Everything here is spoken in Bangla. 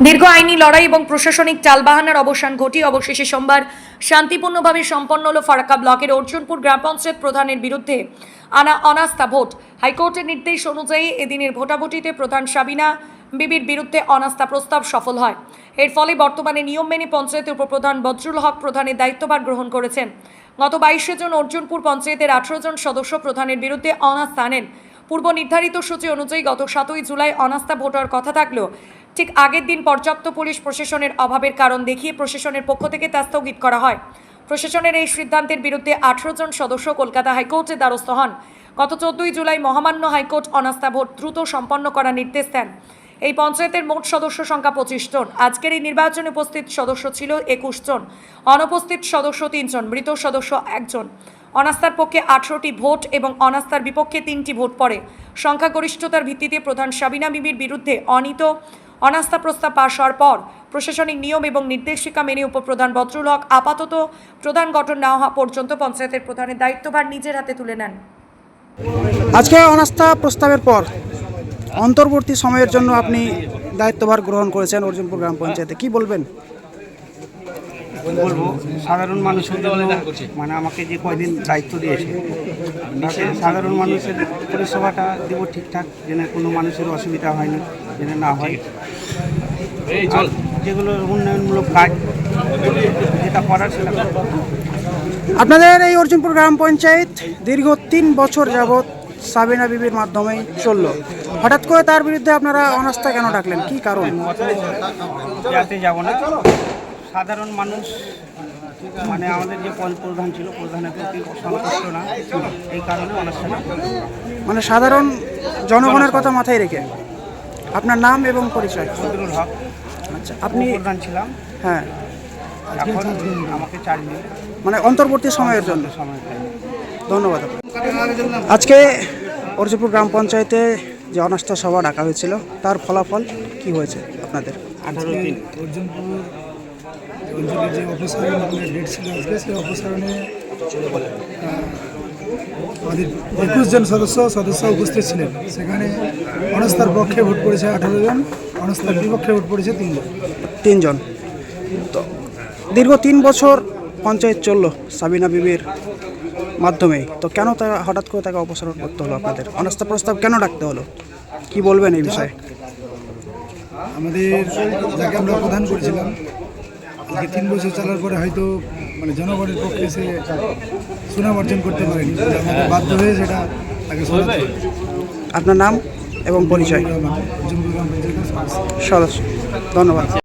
দীর্ঘ আইনি লড়াই এবং প্রশাসনিক টালবাহানার অবসান ঘটিয়ে অবশেষে সোমবার শান্তিপূর্ণভাবে সম্পন্ন হল ফারাক্কা ব্লকের অর্জুনপুর গ্রাম পঞ্চায়েত প্রধানের বিরুদ্ধে আনা অনাস্থা ভোট। হাইকোর্টের নির্দেশ অনুযায়ী এদিনের ভোটাভুটিতে প্রধান সাবিনা বিবির বিরুদ্ধে অনাস্থা প্রস্তাব সফল হয়। এর ফলে বর্তমানে নিয়ম মেনে পঞ্চায়েতের উপপ্রধান বজরুল হক প্রধানের দায়িত্বভার গ্রহণ করেছেন। গত 22 জুন অর্জুনপুর পঞ্চায়েতের 18 জন সদস্য প্রধানের বিরুদ্ধে অনাস্থা আনেন। পূর্ব নির্ধারিত সূচি অনুযায়ী গত 7 জুলাই অনাস্থা ভোট হওয়ার কথা থাকলেও ঠিক আগের দিন পর্যাপ্ত পুলিশ প্রশাসনের অভাবের কারণ দেখিয়ে প্রশাসনের পক্ষ থেকে তা স্থগিত করা হয়। প্রশাসনের এই সিদ্ধান্তের বিরুদ্ধে 18 জন সদস্য কলকাতা হাইকোর্টে দ্বারস্থ হন। গত 14 জুলাই মহামান্য হাইকোর্ট অনাস্থা ভোট দ্রুত সম্পন্ন করার নির্দেশ দেন। এই পঞ্চায়েতের মোট সদস্য সংখ্যা 25 জন। আজকের এই নির্বাচনে উপস্থিত সদস্য ছিল 21 জন, অনুপস্থিত সদস্য 3 জন, মৃত সদস্য 1 জন। অনাস্থার পক্ষে 18টি ভোট এবং অনাস্থার বিপক্ষে 3টি ভোট পড়ে। সংখ্যাগরিষ্ঠতার ভিত্তিতে প্রধান সাবিনা বিবির বিরুদ্ধে অনাস্থা প্রস্তাব পাশ হওয়ার পর প্রশাসনিক নিয়ম এবং নির্দেশিকা মেনে উপপ্রধান বজরুল হক আপাতত প্রধান গঠন না হওয়া পর্যন্ত পঞ্চায়েতের প্রধানের দায়িত্বভার নিজের হাতে তুলে নেন। আজকে অনাস্থা প্রস্তাবের পর অন্তর্বর্তী সময়ের জন্য আপনি দায়িত্বভার গ্রহণ করেছেন অর্জুনপুর গ্রাম পঞ্চায়েতে, কি বলবেন? বলবো সাধারণ মানুষের জন্য মানে আমাকে যে কয়দিন দায়িত্ব দিয়েছে তাতে সাধারণ মানুষের পরিষেবাটা দেব ঠিকঠাক, যেন কোনো মানুষের অসুবিধা হয়নি, যেন না হয়। আর যেগুলো উন্নয়নমূলক কাজ যেটা করার সেটা করব। আপনাদের এই অর্জুনপুর গ্রাম পঞ্চায়েত দীর্ঘ 3 বছর যাবৎ সাবিনা বিবির মাধ্যমেই চলল। হঠাৎ করে তার বিরুদ্ধে আপনারা অনাস্থা কেন ডাকলেন, কি কারণ? যাতে যাব না, সাধারণ মানুষ মানে আমাদের যে প্রধান ছিল প্রধানের প্রতি সন্তুষ্ট না, এই কারণে অনাস্থা। মানে সাধারণ জনগণের কথা মাথায় রেখে। আপনার নাম এবং পরিচয়? বজরুল হক। আচ্ছা, আপনি প্রধান ছিলাম। হ্যাঁ, এখন আমাকে 4 দিন মানে অন্তর্বর্তী সময়ের জন্য। সময় ধন্যবাদ। আজকে অর্জুনপুর গ্রাম পঞ্চায়েতে যে অনাস্থা সভা ডাকা হয়েছিল তার ফলাফল কি হয়েছে আপনাদের? 18 দিন অর্জুনপুর অঞ্চলের যে অপসারণ ডেট ছিল আজকে, সেই অপসারণে আমাদের 21 জন সদস্য উপস্থিত ছিলেন। সেখানে অনাস্থার পক্ষে ভোট পড়েছে 18 জন, অনাস্থার বিপক্ষে ভোট পড়েছে 3 জন। তো দীর্ঘ 3 বছর পঞ্চায়েত চললো সাবিনা বিবির মাধ্যমেই, তো কেন হঠাৎ করে তাকে অপসারণ করতে হলো? আপনাদের অনাস্থা প্রস্তাব কেন ডাকতে হলো, কি বলবেন এই বিষয়ে? আমাদের যাকে আমরা প্রদান করেছিলাম আজকে 3 বছর চলার পরে হয়তো মানে জনগণের পক্ষে সে সুনাম অর্জন করতে পারেনি, আমাদের বাধ্য হয়ে সেটা তাকে শোনাতে হবে। আপনার নাম এবং পরিচয়? অর্জুনপুর গ্রাম পঞ্চায়েতের সদস্য। ধন্যবাদ।